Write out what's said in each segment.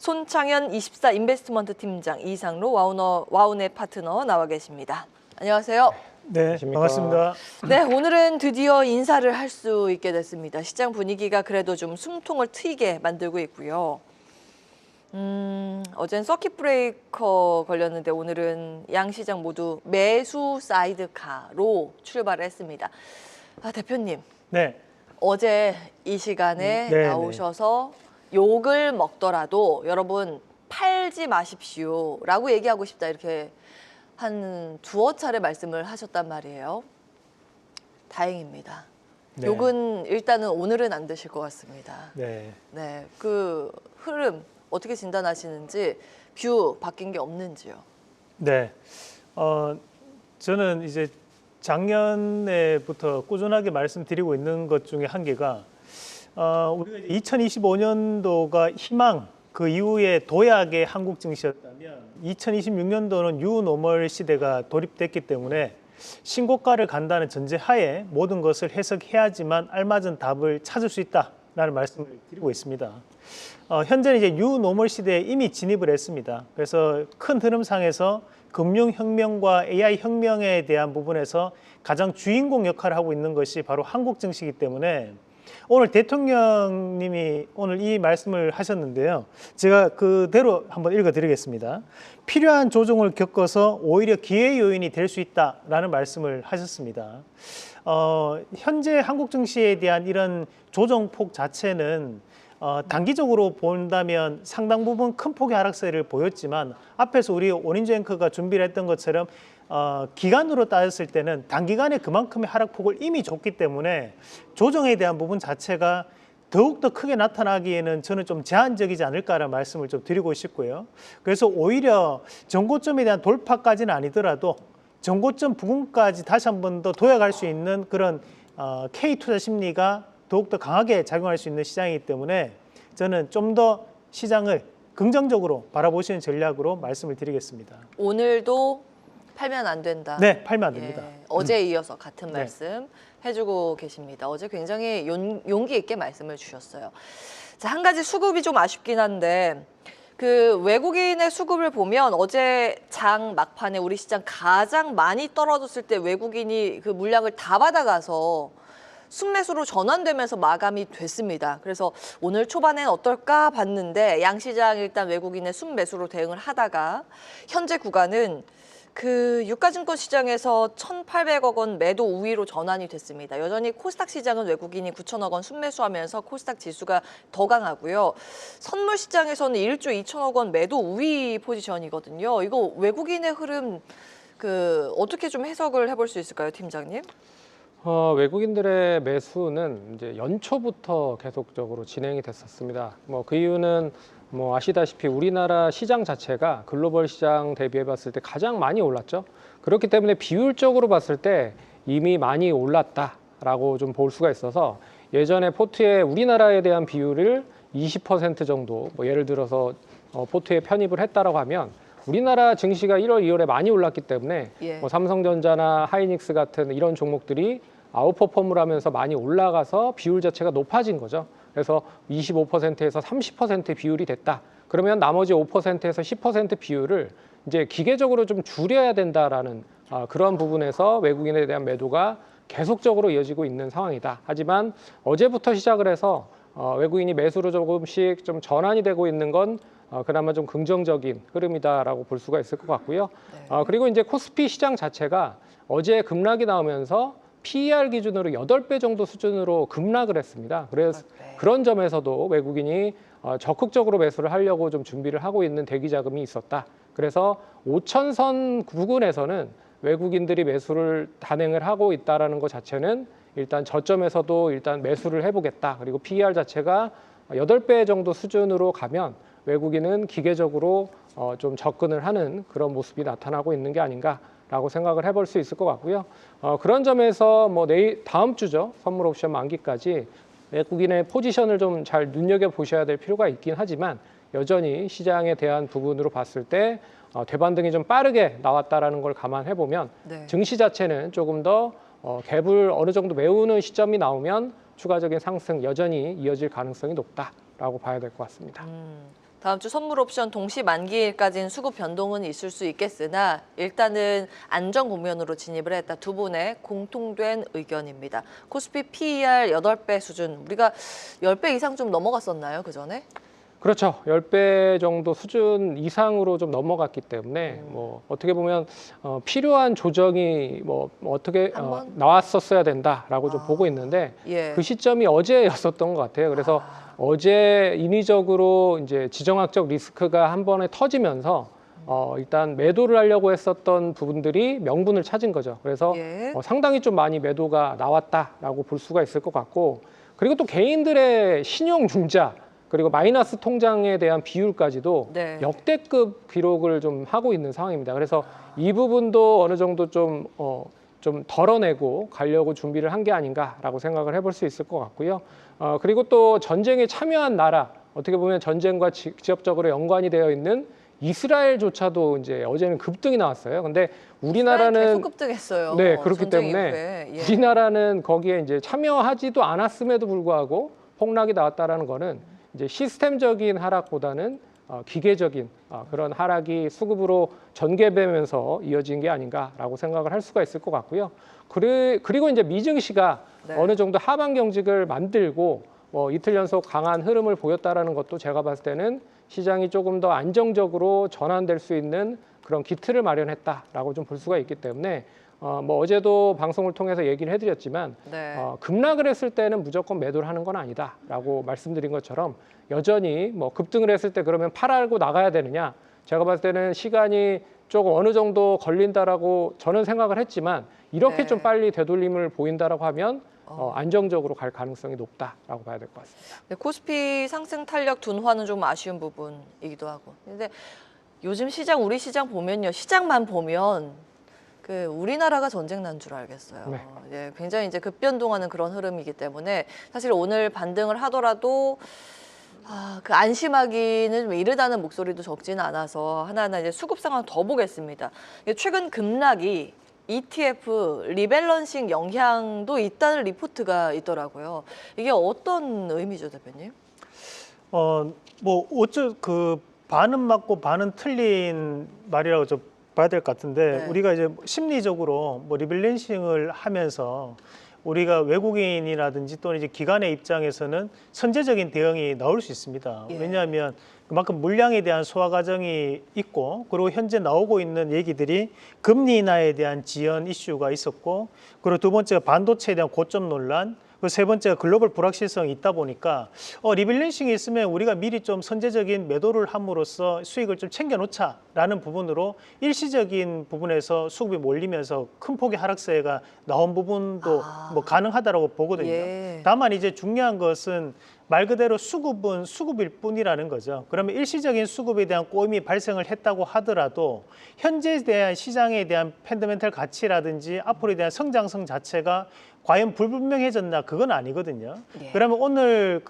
손창현 24 인베스트먼트 팀장, 이상로 와우넷 파트너 나와 계십니다. 안녕하세요. 네, 안녕하십니까. 반갑습니다. 네, 오늘은 드디어 인사를 할 수 있게 됐습니다. 시장 분위기가 그래도 좀 숨통을 트이게 만들고 있고요. 어젠 서킷 브레이커 걸렸는데 오늘은 양 시장 모두 매수 사이드카로 출발을 했습니다. 대표님, 네, 어제 이 시간에 네, 나오셔서 욕을 먹더라도 여러분 팔지 마십시오라고 얘기하고 싶다 이렇게 한 두어 차례 말씀을 하셨단 말이에요. 다행입니다. 네. 욕은 일단은 오늘은 안 드실 것 같습니다. 네, 네, 그 흐름 어떻게 진단하시는지, 뷰 바뀐 게 없는지요? 네. 저는 이제 작년에부터 꾸준하게 말씀드리고 있는 것 중에 한 개가 우리가 2025년도가 희망, 그 이후에 도약의 한국 증시였다면 2026년도는 뉴노멀 시대가 도입됐기 때문에 신고가를 간다는 전제하에 모든 것을 해석해야지만 알맞은 답을 찾을 수 있다라는 말씀을 드리고 있습니다. 현재는 이제 뉴노멀 시대에 이미 진입을 했습니다. 그래서 큰 흐름상에서 금융혁명과 AI혁명에 대한 부분에서 가장 주인공 역할을 하고 있는 것이 바로 한국 증시이기 때문에 오늘 대통령님이 오늘 이 말씀을 하셨는데요. 제가 그대로 한번 읽어드리겠습니다. 필요한 조정을 겪어서 오히려 기회 요인이 될 수 있다라는 말씀을 하셨습니다. 현재 한국 증시에 대한 이런 조정폭 자체는 단기적으로 본다면 상당 부분 큰 폭의 하락세를 보였지만 앞에서 우리 오린주 앵커가 준비를 했던 것처럼 기간으로 따졌을 때는 단기간에 그만큼의 하락폭을 이미 줬기 때문에 조정에 대한 부분 자체가 더욱더 크게 나타나기에는 저는 좀 제한적이지 않을까라는 말씀을 좀 드리고 싶고요. 그래서 오히려 전고점에 대한 돌파까지는 아니더라도 전고점 부근까지 다시 한 번 더 도약할 수 있는 그런 K투자 심리가 더욱더 강하게 작용할 수 있는 시장이기 때문에 저는 좀 더 시장을 긍정적으로 바라보시는 전략으로 말씀을 드리겠습니다. 오늘도 팔면 안 된다. 네, 팔면 안 됩니다. 어제에 이어서 같은 네. 말씀 해주고 계십니다. 어제 굉장히 용기 있게 말씀을 주셨어요. 자, 한 가지 수급이 좀 아쉽긴 한데 그 외국인의 수급을 보면 어제 장 막판에 우리 시장 가장 많이 떨어졌을 때 외국인이 그 물량을 다 받아가서 순매수로 전환되면서 마감이 됐습니다. 그래서 오늘 초반엔 어떨까 봤는데 양시장 일단 외국인의 순매수로 대응을 하다가 현재 구간은 그 유가증권 시장에서 1,800억 원 매도 우위로 전환이 됐습니다. 여전히 코스닥 시장은 외국인이 9천억 원 순매수하면서 코스닥 지수가 더 강하고요. 선물 시장에서는 1조 2천억 원 매도 우위 포지션이거든요. 이거 외국인의 흐름 그 어떻게 좀 해석을 해볼 수 있을까요, 팀장님? 외국인들의 매수는 이제 연초부터 계속적으로 진행이 됐었습니다. 그 이유는 아시다시피 우리나라 시장 자체가 글로벌 시장 대비해 봤을 때 가장 많이 올랐죠. 그렇기 때문에 비율적으로 봤을 때 이미 많이 올랐다라고 좀 볼 수가 있어서 예전에 포트에 우리나라에 대한 비율을 20% 정도 예를 들어서 포트에 편입을 했다라고 하면 우리나라 증시가 1월, 2월에 많이 올랐기 때문에 삼성전자나 하이닉스 같은 이런 종목들이 아웃퍼폼을 하면서 많이 올라가서 비율 자체가 높아진 거죠. 그래서 25%에서 30% 비율이 됐다. 그러면 나머지 5%에서 10% 비율을 이제 기계적으로 좀 줄여야 된다라는 그런 부분에서 외국인에 대한 매도가 계속적으로 이어지고 있는 상황이다. 하지만 어제부터 시작을 해서 외국인이 매수로 조금씩 좀 전환이 되고 있는 건 그나마 좀 긍정적인 흐름이다라고 볼 수가 있을 것 같고요. 네. 그리고 이제 코스피 시장 자체가 어제 급락이 나오면서 PER 기준으로 8배 정도 수준으로 급락을 했습니다. 그래서 그런 점에서도 외국인이 적극적으로 매수를 하려고 좀 준비를 하고 있는 대기 자금이 있었다. 그래서 5천선 부근에서는 외국인들이 매수를 단행을 하고 있다라는 것 자체는 일단 저점에서도 일단 매수를 해보겠다. 그리고 PER 자체가 8배 정도 수준으로 가면 외국인은 기계적으로 좀 접근을 하는 그런 모습이 나타나고 있는 게 아닌가라고 생각을 해볼 수 있을 것 같고요. 그런 점에서 다음 주죠. 선물 옵션 만기까지 외국인의 포지션을 좀 잘 눈여겨보셔야 될 필요가 있긴 하지만 여전히 시장에 대한 부분으로 봤을 때 되반등이 좀 빠르게 나왔다라는 걸 감안해보면 증시 자체는 조금 더 갭을 어느 정도 메우는 시점이 나오면 추가적인 상승 여전히 이어질 가능성이 높다라고 봐야 될 것 같습니다. 다음 주 선물 옵션 동시 만기일까지는 수급 변동은 있을 수 있겠으나 일단은 안정 국면으로 진입을 했다. 두 분의 공통된 의견입니다. 코스피 PER 8배 수준, 우리가 10배 이상 좀 넘어갔었나요, 그 전에? 그렇죠. 10배 정도 수준 이상으로 좀 넘어갔기 때문에 뭐 어떻게 보면 필요한 조정이 뭐 어떻게 한번? 나왔었어야 된다라고 좀 보고 있는데 예. 그 시점이 어제였었던 것 같아요. 그래서 어제 인위적으로 이제 지정학적 리스크가 한 번에 터지면서 일단 매도를 하려고 했었던 부분들이 명분을 찾은 거죠. 그래서 예. 상당히 좀 많이 매도가 나왔다라고 볼 수가 있을 것 같고, 그리고 또 개인들의 신용 융자 그리고 마이너스 통장에 대한 비율까지도 네. 역대급 기록을 좀 하고 있는 상황입니다. 그래서 이 부분도 어느 정도 좀 덜어내고 가려고 준비를 한 게 아닌가라고 생각을 해볼 수 있을 것 같고요. 그리고 또 전쟁에 참여한 나라, 어떻게 보면 전쟁과 직접적으로 연관이 되어 있는 이스라엘조차도 이제 어제는 급등이 나왔어요. 근데 우리나라는 계속 급등했어요. 네, 그렇기 전쟁 때문에 이후에. 예. 우리나라는 거기에 이제 참여하지도 않았음에도 불구하고 폭락이 나왔다라는 거는 이제 시스템적인 하락보다는 기계적인 그런 하락이 수급으로 전개되면서 이어진 게 아닌가라고 생각을 할 수가 있을 것 같고요. 그리고 이제 미증시가 네. 어느 정도 하방 경직을 만들고 이틀 연속 강한 흐름을 보였다라는 것도 제가 봤을 때는 시장이 조금 더 안정적으로 전환될 수 있는 그런 기틀을 마련했다라고 좀 볼 수가 있기 때문에 어제도 방송을 통해서 얘기를 해드렸지만 네. 급락을 했을 때는 무조건 매도를 하는 건 아니다라고 말씀드린 것처럼 여전히 급등을 했을 때 그러면 팔고 나가야 되느냐, 제가 봤을 때는 시간이 조금 어느 정도 걸린다라고 저는 생각을 했지만 이렇게 네. 좀 빨리 되돌림을 보인다라고 하면 안정적으로 갈 가능성이 높다라고 봐야 될 것 같습니다. 네, 코스피 상승 탄력 둔화는 좀 아쉬운 부분이기도 하고. 근데 요즘 우리 시장 보면요, 시장만 보면 우리나라가 전쟁 난 줄 알겠어요. 네. 예, 굉장히 이제 급변동하는 그런 흐름이기 때문에 사실 오늘 반등을 하더라도 안심하기는 좀 이르다는 목소리도 적지는 않아서 하나하나 이제 수급 상황 더 보겠습니다. 최근 급락이 ETF 리밸런싱 영향도 있다는 리포트가 있더라고요. 이게 어떤 의미죠, 대표님? 반은 맞고 반은 틀린 말이라고 좀 봐야 될 것 같은데, 네. 우리가 이제 심리적으로 리밸런싱을 하면서 우리가 외국인이라든지 또는 이제 기관의 입장에서는 선제적인 대응이 나올 수 있습니다. 예. 왜냐하면 그만큼 물량에 대한 소화 과정이 있고, 그리고 현재 나오고 있는 얘기들이 금리 인하에 대한 지연 이슈가 있었고, 그리고 두 번째가 반도체에 대한 고점 논란, 그리고 세 번째가 글로벌 불확실성이 있다 보니까 리밸런싱이 있으면 우리가 미리 좀 선제적인 매도를 함으로써 수익을 좀 챙겨놓자라는 부분으로 일시적인 부분에서 수급이 몰리면서 큰 폭의 하락세가 나온 부분도 가능하다고 보거든요. 예. 다만 이제 중요한 것은 말 그대로 수급은 수급일 뿐이라는 거죠. 그러면 일시적인 수급에 대한 꼬임이 발생을 했다고 하더라도 현재에 대한 시장에 대한 펀더멘털 가치라든지 앞으로에 대한 성장성 자체가 과연 불분명해졌나, 그건 아니거든요. 예. 그러면 오늘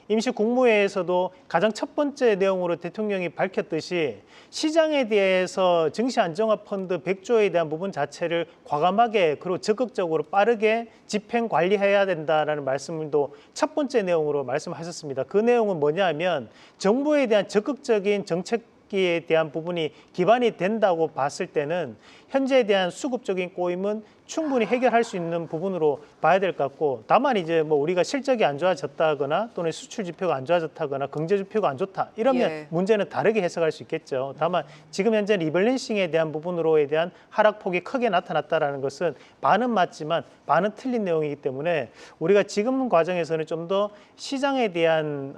임시 국무회에서도 가장 첫 번째 내용으로 대통령이 밝혔듯이 시장에 대해서 증시안정화펀드 100조에 대한 부분 자체를 과감하게 그리고 적극적으로 빠르게 집행 관리해야 된다라는 말씀도 첫 번째 내용으로 말씀하셨습니다. 그 내용은 뭐냐면 정부에 대한 적극적인 정책에 대한 부분이 기반이 된다고 봤을 때는 현재에 대한 수급적인 꼬임은 충분히 해결할 수 있는 부분으로 봐야 될 것 같고, 다만 이제 우리가 실적이 안 좋아졌다거나 또는 수출 지표가 안 좋아졌다거나 경제 지표가 안 좋다 이러면 예. 문제는 다르게 해석할 수 있겠죠. 다만 지금 현재 리밸런싱에 대한 부분으로에 대한 하락폭이 크게 나타났다라는 것은 반은 맞지만 반은 틀린 내용이기 때문에 우리가 지금 과정에서는 좀 더 시장에 대한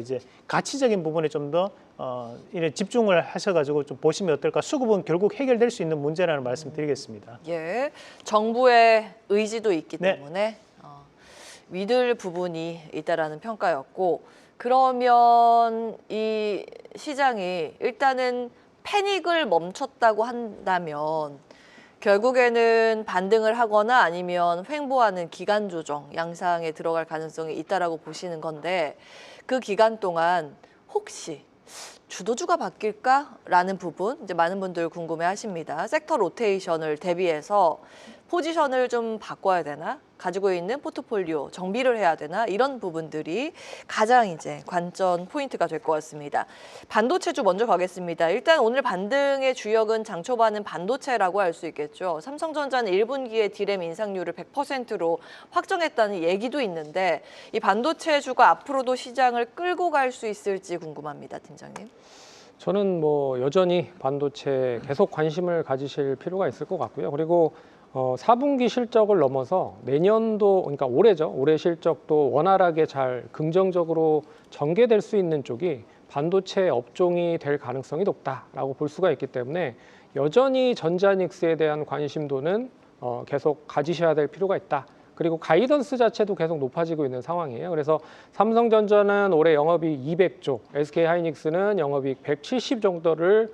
이제 가치적인 부분에 좀 더 이런 집중을 하셔가지고 좀 보시면 어떨까. 수급은 결국 해결될 수 있는 문제라는 말씀드리겠습니다. 예, 정부의 의지도 있기 네. 때문에 믿을 부분이 있다라는 평가였고, 그러면 이 시장이 일단은 패닉을 멈췄다고 한다면 결국에는 반등을 하거나 아니면 횡보하는 기간 조정 양상에 들어갈 가능성이 있다라고 보시는 건데, 그 기간 동안 혹시 주도주가 바뀔까라는 부분 이제 많은 분들 궁금해하십니다. 섹터 로테이션을 대비해서 포지션을 좀 바꿔야 되나? 가지고 있는 포트폴리오 정비를 해야 되나? 이런 부분들이 가장 이제 관전 포인트가 될 것 같습니다. 반도체주 먼저 가겠습니다. 일단 오늘 반등의 주역은 장 초반은 반도체라고 할 수 있겠죠. 삼성전자는 1분기에 디램 인상률을 100%로 확정했다는 얘기도 있는데 이 반도체주가 앞으로도 시장을 끌고 갈 수 있을지 궁금합니다, 팀장님. 저는 뭐 여전히 반도체 계속 관심을 가지실 필요가 있을 것 같고요. 그리고 4분기 실적을 넘어서 내년도, 그러니까 올해죠. 올해 실적도 원활하게 잘 긍정적으로 전개될 수 있는 쪽이 반도체 업종이 될 가능성이 높다라고 볼 수가 있기 때문에 여전히 전자닉스에 대한 관심도는 계속 가지셔야 될 필요가 있다. 그리고 가이던스 자체도 계속 높아지고 있는 상황이에요. 그래서 삼성전자는 올해 영업이익 200조, SK하이닉스는 영업이익 170 정도를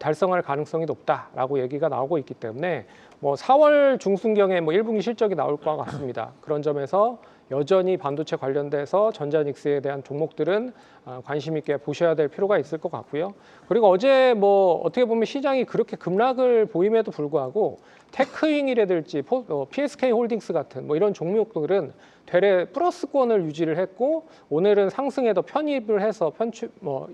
달성할 가능성이 높다라고 얘기가 나오고 있기 때문에 뭐 4월 중순경에 뭐 1분기 실적이 나올 것 같습니다. 그런 점에서 여전히 반도체 관련돼서 전자닉스에 대한 종목들은 관심 있게 보셔야 될 필요가 있을 것 같고요. 그리고 어제 뭐 어떻게 보면 시장이 그렇게 급락을 보임에도 불구하고 테크윙이라든지 PSK 홀딩스 같은 뭐 이런 종목들은 되레 플러스권을 유지를 했고 오늘은 상승에 더 편입을 해서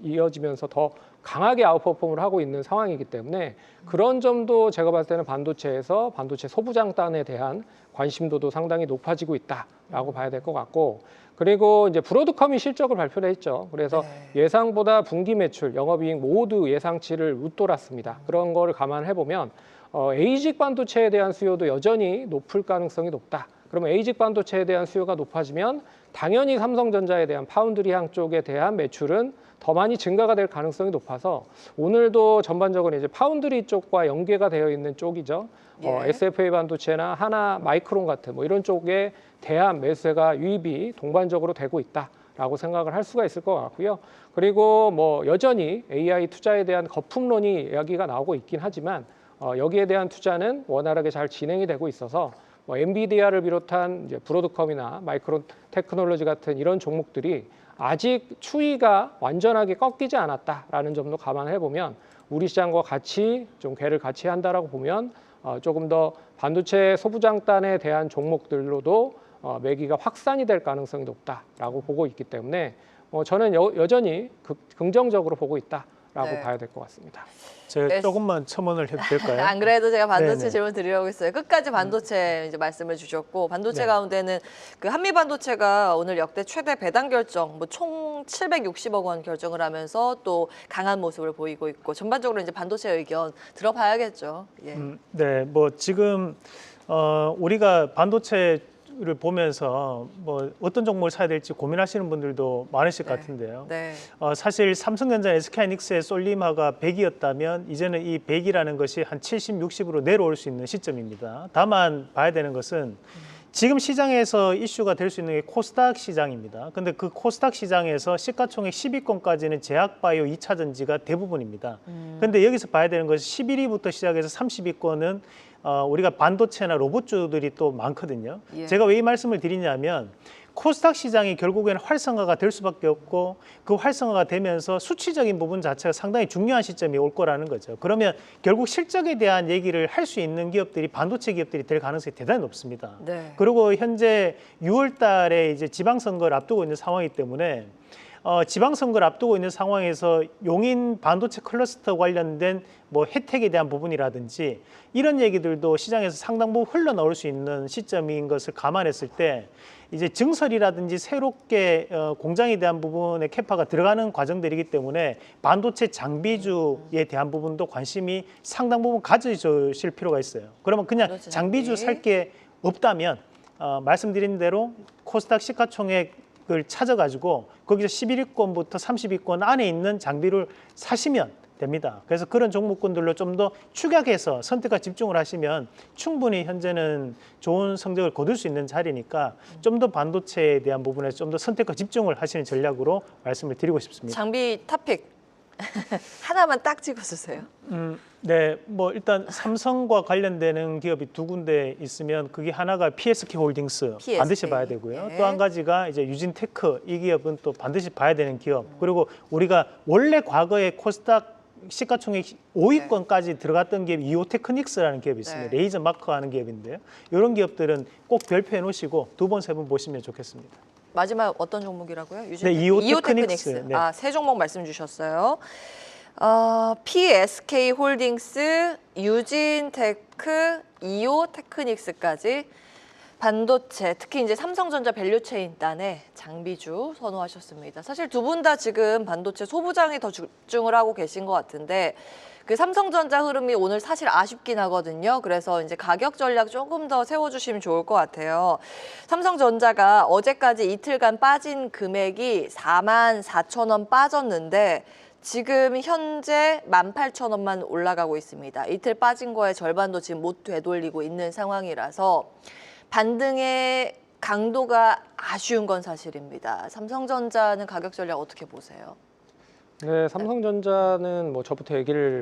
이어지면서 더 강하게 아웃퍼폼을 하고 있는 상황이기 때문에 그런 점도 제가 봤을 때는 반도체에서 반도체 소부장단에 대한 관심도도 상당히 높아지고 있다라고 봐야 될 것 같고 그리고 이제 브로드컴이 실적을 발표를 했죠. 그래서 예상보다 분기 매출, 영업이익 모두 예상치를 웃돌았습니다. 그런 거를 감안해 보면 에이직 반도체에 대한 수요도 여전히 높을 가능성이 높다. 그러면 에이직 반도체에 대한 수요가 높아지면 당연히 삼성전자에 대한 파운드리향 쪽에 대한 매출은 더 많이 증가가 될 가능성이 높아서 오늘도 전반적으로 이제 파운드리 쪽과 연계가 되어 있는 쪽이죠. SFA 반도체나 하나 마이크론 같은 뭐 이런 쪽에 대한 매수세가 유입이 동반적으로 되고 있다라고 생각을 할 수가 있을 것 같고요. 그리고 뭐 여전히 AI 투자에 대한 거품론이 이야기가 나오고 있긴 하지만 여기에 대한 투자는 원활하게 잘 진행이 되고 있어서 뭐 엔비디아를 비롯한 이제 브로드컴이나 마이크론 테크놀로지 같은 이런 종목들이 아직 추이가 완전하게 꺾이지 않았다라는 점도 감안해 보면 우리 시장과 같이 좀 궤를 같이 한다라고 보면 조금 더 반도체 소부장단에 대한 종목들로도 매기가 확산이 될 가능성이 높다라고 보고 있기 때문에 저는 여전히 긍정적으로 보고 있다라고 봐야 될 것 같습니다. 제가 조금만 첨언을 해도 될까요? 안 그래도 제가 반도체 네네. 질문 드리려고 했어요. 끝까지 반도체 이제 말씀을 주셨고 반도체 가운데는 그 한미 반도체가 오늘 역대 최대 배당 결정, 뭐 총 760억 원 결정을 하면서 또 강한 모습을 보이고 있고 전반적으로 이제 반도체 의견 들어봐야겠죠. 예. 네, 뭐 지금 우리가 반도체를 보면서 뭐 어떤 종목을 사야 될지 고민하시는 분들도 많으실 것 같은데요. 네. 사실 삼성전자, SK하이닉스의 솔리마가 100이었다면 이제는 이 100이라는 것이 한 70, 60으로 내려올 수 있는 시점입니다. 다만 봐야 되는 것은 지금 시장에서 이슈가 될 수 있는 게 코스닥 시장입니다. 근데 그 코스닥 시장에서 시가총액 10위권까지는 제약바이오 2차전지가 대부분입니다. 근데 여기서 봐야 되는 것이 11위부터 시작해서 30위권은 우리가 반도체나 로봇주들이 또 많거든요. 예. 제가 왜 이 말씀을 드리냐면 코스닥 시장이 결국에는 활성화가 될 수밖에 없고 그 활성화가 되면서 수치적인 부분 자체가 상당히 중요한 시점이 올 거라는 거죠. 그러면 결국 실적에 대한 얘기를 할 수 있는 기업들이 반도체 기업들이 될 가능성이 대단히 높습니다. 네. 그리고 현재 6월 달에 이제 지방선거를 앞두고 있는 상황이기 때문에 지방선거를 앞두고 있는 상황에서 용인 반도체 클러스터 관련된 뭐 혜택에 대한 부분이라든지 이런 얘기들도 시장에서 상당 부분 흘러나올 수 있는 시점인 것을 감안했을 때 이제 증설이라든지 새롭게 공장에 대한 부분에 캐파가 들어가는 과정들이기 때문에 반도체 장비주에 대한 부분도 관심이 상당 부분 가져주실 필요가 있어요. 그러면 그냥 그렇죠, 장비주 장비. 살 게 없다면 말씀드린 대로 코스닥 시가총액을 찾아가지고 거기서 11위권부터 30위권 안에 있는 장비를 사시면 됩니다. 그래서 그런 종목군들로 좀 더 축약해서 선택과 집중을 하시면 충분히 현재는 좋은 성적을 거둘 수 있는 자리니까 좀 더 반도체에 대한 부분에서 좀 더 선택과 집중을 하시는 전략으로 말씀을 드리고 싶습니다. 장비 탑픽 하나만 딱 찍어주세요. 네, 뭐 일단 삼성과 관련되는 기업이 두 군데 있으면 그게 하나가 PSK 홀딩스 PSK. 반드시 봐야 되고요. 네. 또 한 가지가 이제 유진테크 이 기업은 또 반드시 봐야 되는 기업. 그리고 우리가 원래 과거에 코스닥 시가총액 5위권까지 들어갔던 기업이 이오테크닉스라는 기업이 있습니다. 네. 레이저 마커 하는 기업인데요. 이런 기업들은 꼭 별표해 놓으시고 두 번, 세 번 보시면 좋겠습니다. 마지막 어떤 종목이라고요? 네, 이오테크닉스. 네. 아, 세 종목 말씀 주셨어요. PSK 홀딩스, 유진테크, 이오테크닉스까지 반도체, 특히 이제 삼성전자 밸류체인단에 장비주 선호하셨습니다. 사실 두 분 다 지금 반도체 소부장에 더 집중을 하고 계신 것 같은데 그 삼성전자 흐름이 오늘 사실 아쉽긴 하거든요. 그래서 이제 가격 전략 조금 더 세워주시면 좋을 것 같아요. 삼성전자가 어제까지 이틀간 빠진 금액이 44,000원 빠졌는데 지금 현재 18,000원만 올라가고 있습니다. 이틀 빠진 거에 절반도 지금 못 되돌리고 있는 상황이라서 반등의 강도가 아쉬운 건 사실입니다. 삼성전자는 가격 전략 어떻게 보세요? 네, 삼성전자는 뭐 저부터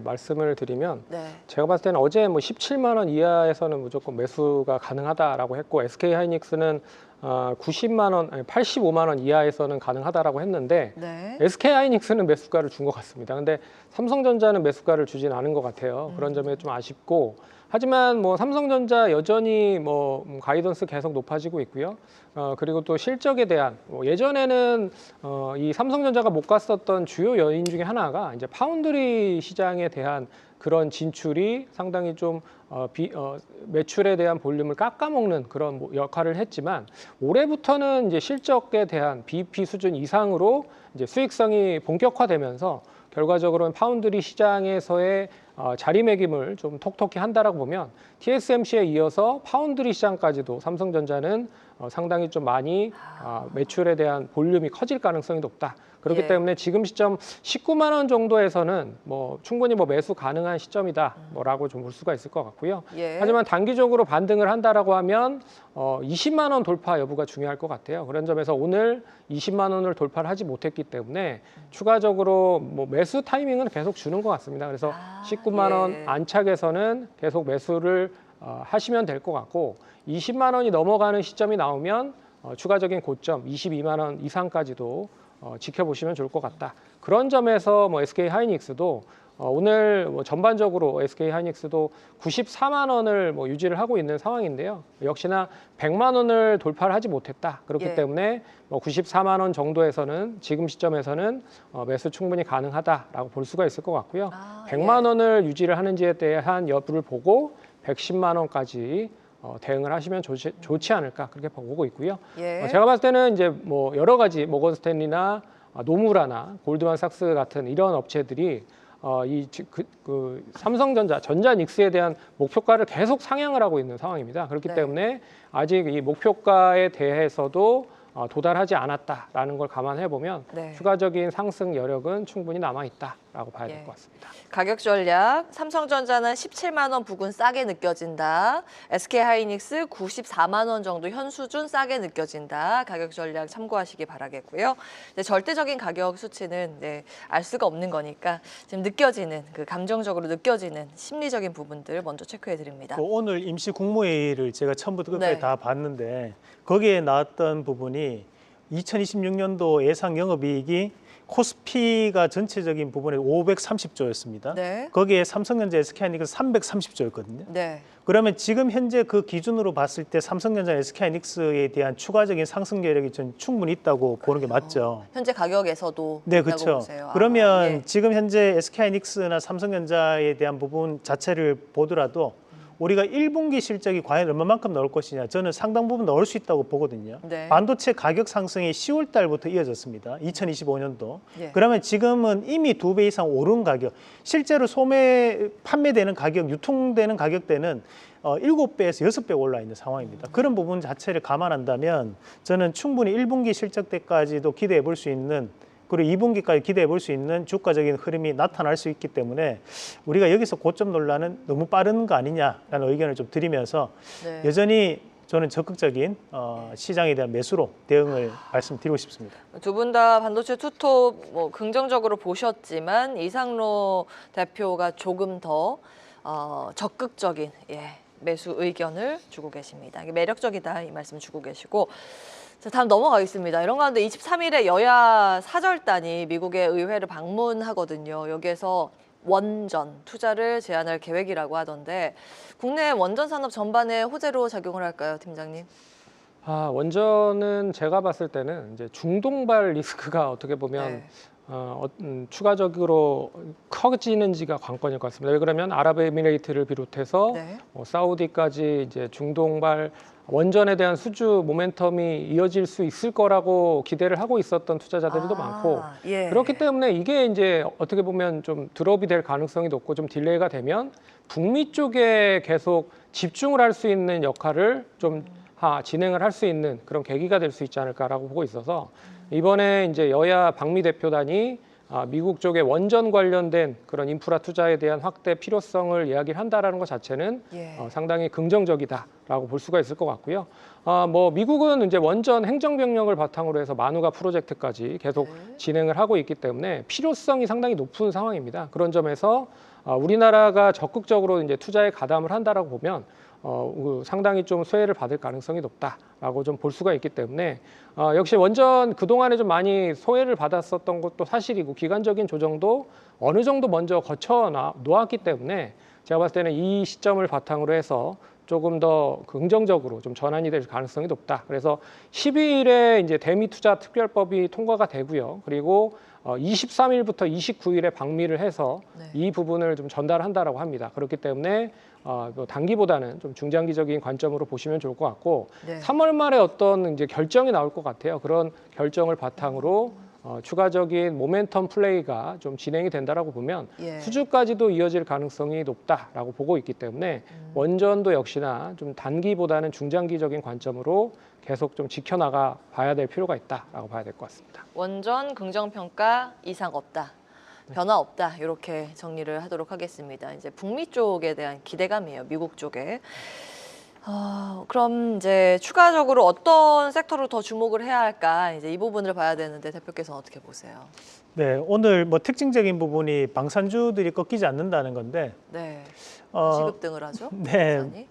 말씀을 드리면 네. 제가 봤을 때는 어제 뭐 17만 원 이하에서는 무조건 매수가 가능하다라고 했고 SK 하이닉스는 90만 원, 아니 85만 원 이하에서는 가능하다라고 했는데 네. SK 하이닉스는 매수가를 준 것 같습니다. 근데 삼성전자는 매수가를 주진 않은 것 같아요. 그런 점에 좀 아쉽고 하지만 뭐 삼성전자 여전히 뭐 가이던스 계속 높아지고 있고요. 그리고 또 실적에 대한 예전에는 이 삼성전자가 못 갔었던 주요 요인 중에 하나가 이제 파운드리 시장에 대한 그런 진출이 상당히 좀 매출에 대한 볼륨을 깎아먹는 그런 역할을 했지만 올해부터는 이제 실적에 대한 BEP 수준 이상으로 이제 수익성이 본격화되면서 결과적으로는 파운드리 시장에서의 자리매김을 좀 톡톡히 한다라고 보면 TSMC에 이어서 파운드리 시장까지도 삼성전자는 상당히 좀 많이 매출에 대한 볼륨이 커질 가능성이 높다. 그렇기 예. 때문에 지금 시점 19만 원 정도에서는 뭐 충분히 뭐 매수 가능한 시점이다 뭐라고 좀 볼 수가 있을 것 같고요. 예. 하지만 단기적으로 반등을 한다라고 하면 20만 원 돌파 여부가 중요할 것 같아요. 그런 점에서 오늘 20만 원을 돌파를 하지 못했기 때문에 추가적으로 뭐 매수 타이밍은 계속 주는 것 같습니다. 그래서 19만 원 예. 안착에서는 계속 매수를 하시면 될 것 같고 20만 원이 넘어가는 시점이 나오면 추가적인 고점 22만 원 이상까지도 지켜보시면 좋을 것 같다. 그런 점에서 뭐 SK 하이닉스도 오늘 뭐 전반적으로 SK 하이닉스도 94만 원을 뭐 유지를 하고 있는 상황인데요. 역시나 100만 원을 돌파를 하지 못했다. 그렇기 예. 때문에 뭐 94만 원 정도에서는 지금 시점에서는 매수 충분히 가능하다라고 볼 수가 있을 것 같고요. 100만 예. 원을 유지를 하는지에 대한 여부를 보고 110만 원까지 대응을 하시면 좋지 않을까 그렇게 보고 있고요. 예. 제가 봤을 때는 이제 뭐 여러 가지 모건 스탠리나 노무라나 골드만삭스 같은 이런 업체들이 삼성전자, 전자닉스에 대한 목표가를 계속 상향을 하고 있는 상황입니다. 그렇기 네. 때문에 아직 이 목표가에 대해서도 도달하지 않았다라는 걸 감안해 보면 네. 추가적인 상승 여력은 충분히 남아 있다라고 봐야 될 예. 것 같습니다. 가격 전략 삼성전자는 17만 원 부근 싸게 느껴진다. SK하이닉스 94만 원 정도 현수준 싸게 느껴진다. 가격 전략 참고하시기 바라겠고요. 네, 절대적인 가격 수치는 알 수가 없는 거니까 지금 느껴지는 그 감정적으로 느껴지는 심리적인 부분들 먼저 체크해 드립니다. 오늘 임시 국무회의를 제가 처음부터 끝까지 네. 다 봤는데 거기에 나왔던 부분이 2026년도 예상 영업이익이 코스피가 전체적인 부분에 530조였습니다. 네. 거기에 삼성전자, SK하이닉스 330조였거든요. 네. 그러면 지금 현재 그 기준으로 봤을 때 삼성전자, SK하이닉스에 대한 추가적인 상승 여력이 전 충분히 있다고 보는 게 맞죠. 현재 가격에서도 네, 있다고 그렇죠. 보세요. 그러면 예. 지금 현재 SK하이닉스나 삼성전자에 대한 부분 자체를 보더라도 우리가 1분기 실적이 과연 얼마만큼 나올 것이냐 저는 상당 부분 나올 수 있다고 보거든요. 네. 반도체 가격 상승이 10월 달부터 이어졌습니다. 2025년도. 예. 그러면 지금은 이미 2배 이상 오른 가격, 실제로 판매되는 가격, 유통되는 가격대는 7배에서 6배 올라 있는 상황입니다. 그런 부분 자체를 감안한다면 저는 충분히 1분기 실적 때까지도 기대해 볼 수 있는 그리고 2분기까지 기대해 볼 수 있는 주가적인 흐름이 나타날 수 있기 때문에 우리가 여기서 고점 논란은 너무 빠른 거 아니냐라는 의견을 좀 드리면서 네. 여전히 저는 적극적인 시장에 대한 매수로 대응을 말씀드리고 싶습니다. 두 분 다 반도체 투톱 뭐 긍정적으로 보셨지만 이상로 대표가 조금 더 적극적인 매수 의견을 주고 계십니다. 이게 매력적이다 이 말씀 주고 계시고 자, 다음 넘어가겠습니다. 이런 가운데 23일에 여야 사절단이 미국의 의회를 방문하거든요. 여기에서 원전 투자를 제한할 계획이라고 하던데 국내 원전 산업 전반에 호재로 작용을 할까요, 팀장님? 원전은 제가 봤을 때는 이제 중동발 리스크가 어떻게 보면 추가적으로 커지는지가 관건일 것 같습니다. 왜 그러면 아랍에미레이트를 비롯해서 네. 사우디까지 이제 중동발 원전에 대한 수주 모멘텀이 이어질 수 있을 거라고 기대를 하고 있었던 투자자들도 많고 예. 그렇기 때문에 이게 이제 어떻게 보면 좀 드롭이 될 가능성이 높고 좀 딜레이가 되면 북미 쪽에 계속 집중을 할 수 있는 역할을 좀 진행을 할 수 있는 그런 계기가 될 수 있지 않을까라고 보고 있어서 이번에 이제 여야 방미 대표단이 미국 쪽에 원전 관련된 그런 인프라 투자에 대한 확대 필요성을 이야기를 한다라는 것 자체는 상당히 긍정적이다라고 볼 수가 있을 것 같고요. 뭐 미국은 이제 원전 행정병력을 바탕으로 해서 마누가 프로젝트까지 계속 진행을 하고 있기 때문에 필요성이 상당히 높은 상황입니다. 그런 점에서 우리나라가 적극적으로 이제 투자에 가담을 한다라고 보면 상당히 좀 수혜를 받을 가능성이 높다라고 좀 볼 수가 있기 때문에 역시 원전 그동안에 좀 많이 소외를 받았었던 것도 사실이고 기간적인 조정도 어느 정도 먼저 거쳐 놓았기 때문에 제가 봤을 때는 이 시점을 바탕으로 해서 조금 더 긍정적으로 좀 전환이 될 가능성이 높다. 그래서 12일에 이제 대미 투자 특별법이 통과가 되고요. 그리고 23일부터 29일에 방미를 해서 이 부분을 좀 전달한다라고 합니다. 그렇기 때문에 단기보다는 좀 중장기적인 관점으로 보시면 좋을 것 같고 3월 말에 어떤 이제 결정이 나올 것 같아요. 그런 결정을 바탕으로 추가적인 모멘텀 플레이가 좀 진행이 된다라고 보면 수주까지도 이어질 가능성이 높다라고 보고 있기 때문에 원전도 역시나 좀 단기보다는 중장기적인 관점으로 계속 좀 지켜나가 봐야 될 필요가 있다라고 봐야 될 것 같습니다. 원전 긍정평가 이상 없다. 변화 없다. 이렇게 정리를 하도록 하겠습니다. 이제 북미 쪽에 대한 기대감이에요. 미국 쪽에. 그럼 이제 추가적으로 어떤 섹터로 더 주목을 해야 할까? 이제 이 부분을 봐야 되는데 대표께서는 어떻게 보세요? 네, 오늘 뭐 특징적인 부분이 방산주들이 꺾이지 않는다는 건데. 네. 어, 시급등을 하죠. 네. 방산이.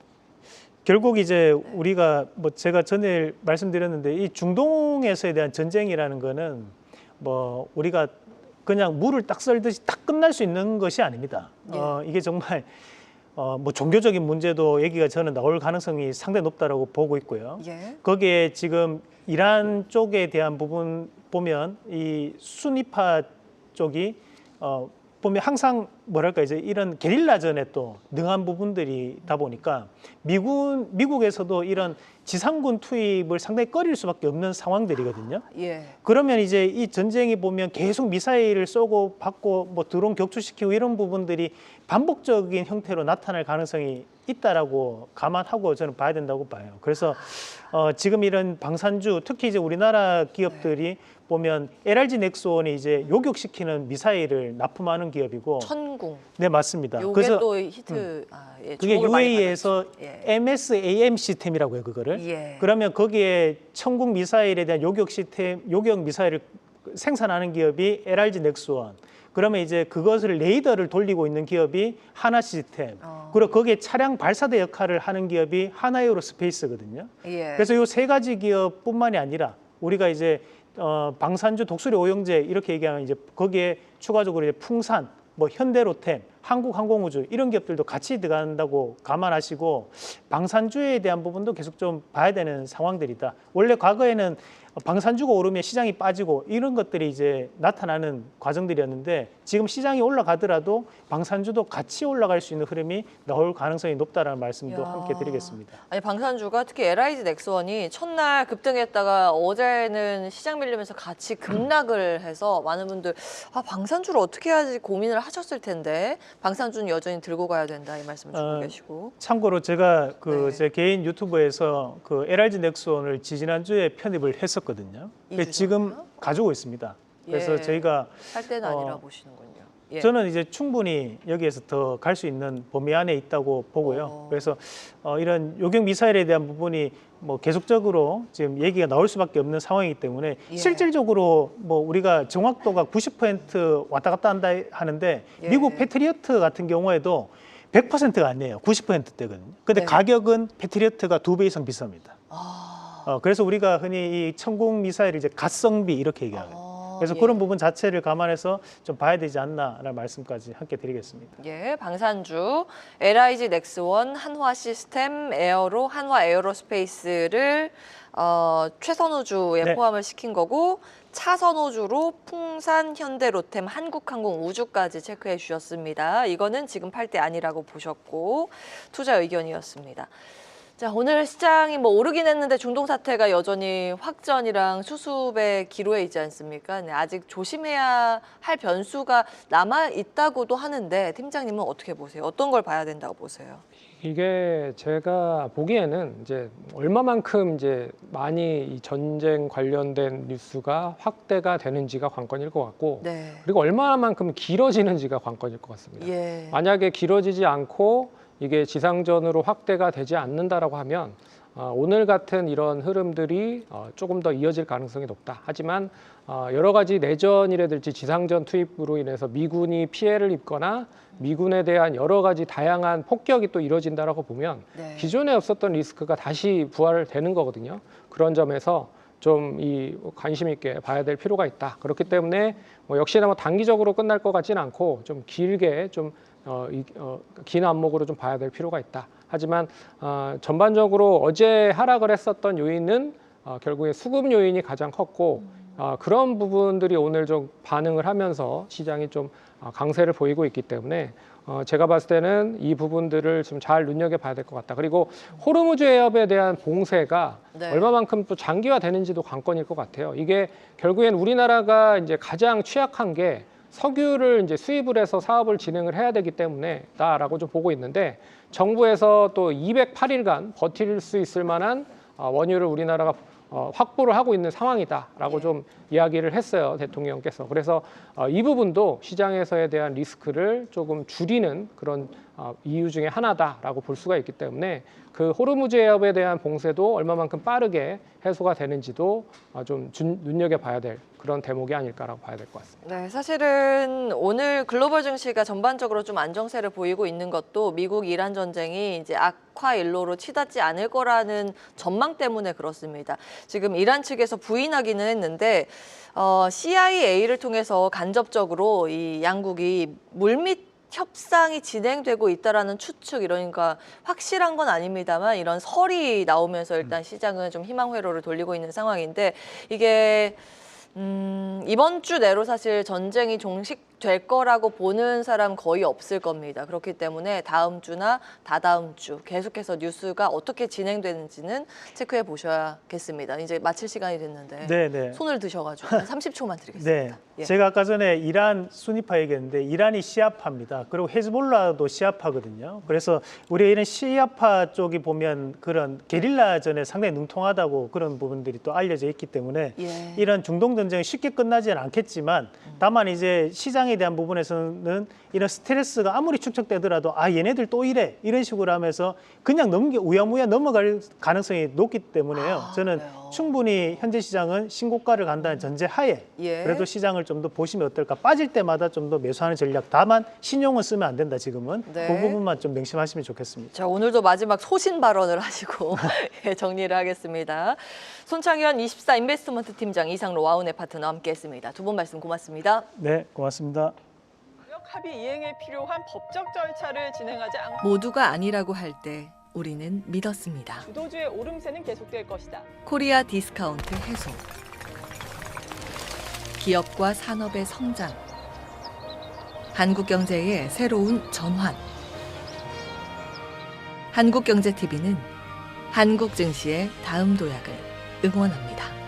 결국 이제 우리가 뭐 제가 전에 말씀드렸는데 이 중동에서에 대한 전쟁이라는 거는 뭐 우리가 그냥 물을 딱 썰듯이 딱 끝날 수 있는 것이 아닙니다. 이게 정말 뭐 종교적인 문제도 얘기가 저는 나올 가능성이 상당히 높다라고 보고 있고요. 거기에 지금 이란 쪽에 대한 부분 보면 이 수니파 쪽이 보면 항상 뭐랄까 이제 이런 게릴라전에 또 능한 부분들이다 보니까 미국에서도 이런 지상군 투입을 상당히 꺼릴 수밖에 없는 상황들이거든요. 그러면 이제 이 전쟁이 보면 계속 미사일을 쏘고 받고 뭐 드론 격추시키고 이런 부분들이 반복적인 형태로 나타날 가능성이 있다라고 감안하고 저는 봐야 된다고 봐요. 그래서 지금 이런 방산주 특히 이제 우리나라 기업들이 보면 LRG 넥스원이 이제 요격시키는 미사일을 납품하는 기업이고 천궁. 네, 맞습니다. 요게 그래서 또 히트. 그게 UAE에서 MSAM 시스템이라고 해요, 그거를. 그러면 거기에 천궁 미사일에 대한 요격 시스템, 요격 미사일을 생산하는 기업이 LRG 넥스원. 그러면 이제 그것을 레이더를 돌리고 있는 기업이 하나 시스템. 그리고 거기에 차량 발사대 역할을 하는 기업이 하나에어로스페이스거든요. 그래서 이 세 가지 기업뿐만이 아니라 우리가 이제 방산주, 독수리 오영제 이렇게 얘기하면 이제 거기에 추가적으로 이제 풍산, 뭐 현대로템, 한국항공우주 이런 기업들도 같이 들어간다고 감안하시고 방산주에 대한 부분도 계속 좀 봐야 되는 상황들이다. 원래 과거에는 방산주가 오르면 시장이 빠지고 이런 것들이 이제 나타나는 과정들이었는데 지금 시장이 올라가더라도 방산주도 같이 올라갈 수 있는 흐름이 나올 가능성이 높다라는 말씀도 함께 드리겠습니다. 아니 방산주가 특히 LIG 넥스원이 첫날 급등했다가 어제는 시장 밀리면서 같이 급락을 해서 많은 분들 방산주를 어떻게 해야지 고민을 하셨을 텐데 방산주는 여전히 들고 가야 된다 이 말씀 주고 계시고. 참고로 제가 제 개인 유튜브에서 그 LIG 넥스원을 지지난주에 편입을 했었거든요. 근데 지금 가지고 있습니다. 그래서 저희가 살 때는 아니라 보시는군요. 저는 이제 충분히 여기에서 더 갈 수 있는 범위 안에 있다고 보고요. 그래서 이런 요격 미사일에 대한 부분이 뭐 계속적으로 지금 얘기가 나올 수밖에 없는 상황이기 때문에 실질적으로 뭐 우리가 정확도가 90% 왔다 갔다 한다 하는데 미국 패트리어트 같은 경우에도 100%가 아니에요. 90%대거든요. 근데 가격은 패트리어트가 2배 이상 비쌉니다. 그래서 우리가 흔히 이 천공 미사일 이제 가성비 이렇게 얘기하거든요. 그래서 예. 그런 부분 자체를 감안해서 좀 봐야 되지 않나라는 말씀까지 함께 드리겠습니다. 예, 방산주, LIG 넥스원, 한화 시스템, 에어로, 한화 에어로스페이스를 최선호주에 네. 포함을 시킨 거고 차선호주로 풍산, 현대, 로템, 한국항공, 우주까지 체크해 주셨습니다. 이거는 지금 팔 때 아니라고 보셨고 투자 의견이었습니다. 자, 오늘 시장이 뭐 오르긴 했는데 중동 사태가 여전히 확전이랑 수습의 기로에 있지 않습니까? 네, 아직 조심해야 할 변수가 남아 있다고도 하는데 팀장님은 어떻게 보세요? 어떤 걸 봐야 된다고 보세요? 이게 제가 보기에는 이제 얼마만큼 이제 많이 이 전쟁 관련된 뉴스가 확대가 되는지가 관건일 것 같고, 네. 그리고 얼마만큼 길어지는지가 관건일 것 같습니다. 예. 만약에 길어지지 않고 이게 지상전으로 확대가 되지 않는다라고 하면 오늘 같은 이런 흐름들이 조금 더 이어질 가능성이 높다. 하지만 여러 가지 내전이라든지 지상전 투입으로 인해서 미군이 피해를 입거나 미군에 대한 여러 가지 다양한 폭격이 또 이루어진다라고 보면 네. 기존에 없었던 리스크가 다시 부활되는 거거든요. 그런 점에서 좀 이 관심 있게 봐야 될 필요가 있다. 그렇기 때문에 역시나 단기적으로 끝날 것 같지는 않고 좀 길게 좀 긴 안목으로 좀 봐야 될 필요가 있다. 하지만 전반적으로 어제 하락을 했었던 요인은 결국에 수급 요인이 가장 컸고 그런 부분들이 오늘 좀 반응을 하면서 시장이 좀 강세를 보이고 있기 때문에 제가 봤을 때는 이 부분들을 좀 잘 눈여겨봐야 될 것 같다. 그리고 호르무즈 해협에 대한 봉쇄가 네. 얼마만큼 또 장기화되는지도 관건일 것 같아요. 이게 결국엔 우리나라가 이제 가장 취약한 게 석유를 이제 수입을 해서 사업을 진행을 해야 되기 때문에다라고 좀 보고 있는데 정부에서 또 208일간 버틸 수 있을 만한 원유를 우리나라가 확보를 하고 있는 상황이다라고 예. 좀 이야기를 했어요, 대통령께서. 그래서 이 부분도 시장에서에 대한 리스크를 조금 줄이는 그런 이유 중에 하나다라고 볼 수가 있기 때문에 그 호르무즈 해협에 대한 봉쇄도 얼마만큼 빠르게 해소가 되는지도 좀 눈여겨봐야 될 그런 대목이 아닐까라고 봐야 될 것 같습니다. 네, 사실은 오늘 글로벌 증시가 전반적으로 좀 안정세를 보이고 있는 것도 미국 이란 전쟁이 이제 악화 일로로 치닫지 않을 거라는 전망 때문에 그렇습니다. 지금 이란 측에서 부인하기는 했는데 CIA를 통해서 간접적으로 이 양국이 물밑 협상이 진행되고 있다라는 추측, 이러니까 확실한 건 아닙니다만 이런 설이 나오면서 일단 시장은 좀 희망 회로를 돌리고 있는 상황인데 이게 이번 주 내로 사실 전쟁이 종식될 거라고 보는 사람 거의 없을 겁니다. 그렇기 때문에 다음 주나 다다음 주 계속해서 뉴스가 어떻게 진행되는지는 체크해 보셔야겠습니다. 이제 마칠 시간이 됐는데 네. 손을 드셔가지고 한 30초만 드리겠습니다. 네. 제가 아까 전에 이란 순위파 얘기했는데 이란이 시아파입니다. 그리고 헤즈볼라도 시아파거든요. 그래서 우리가 이런 시아파 쪽이 보면 그런 게릴라전에 상당히 능통하다고 그런 부분들이 또 알려져 있기 때문에 예. 이런 중동 전쟁이 쉽게 끝나지는 않겠지만 다만 이제 시장에 대한 부분에서는 이런 스트레스가 아무리 축적되더라도 얘네들 또 이래 이런 식으로 하면서 그냥 우야무야 넘어갈 가능성이 높기 때문에요. 저는 그래요? 충분히 현재 시장은 신고가를 간다는 전제하에 예. 그래도 시장을 좀 더 보시면 어떨까. 빠질 때마다 좀 더 매수하는 전략. 다만 신용은 쓰면 안 된다 지금은. 네. 그 부분만 좀 명심하시면 좋겠습니다. 자, 오늘도 마지막 소신 발언을 하시고 예, 정리를 하겠습니다. 손창현 24 인베스트먼트 팀장, 이상로 와운의 파트너 함께했습니다. 두 분 말씀 고맙습니다. 네, 고맙습니다. 무역 합의 이행에 필요한 법적 절차를 진행하지 않고 모두가 아니라고 할 때 우리는 믿었습니다. 주도주의 오름세는 계속될 것이다. 코리아 디스카운트 해소. 기업과 산업의 성장. 한국 경제의 새로운 전환. 한국경제TV는 한국 증시의 다음 도약을 응원합니다.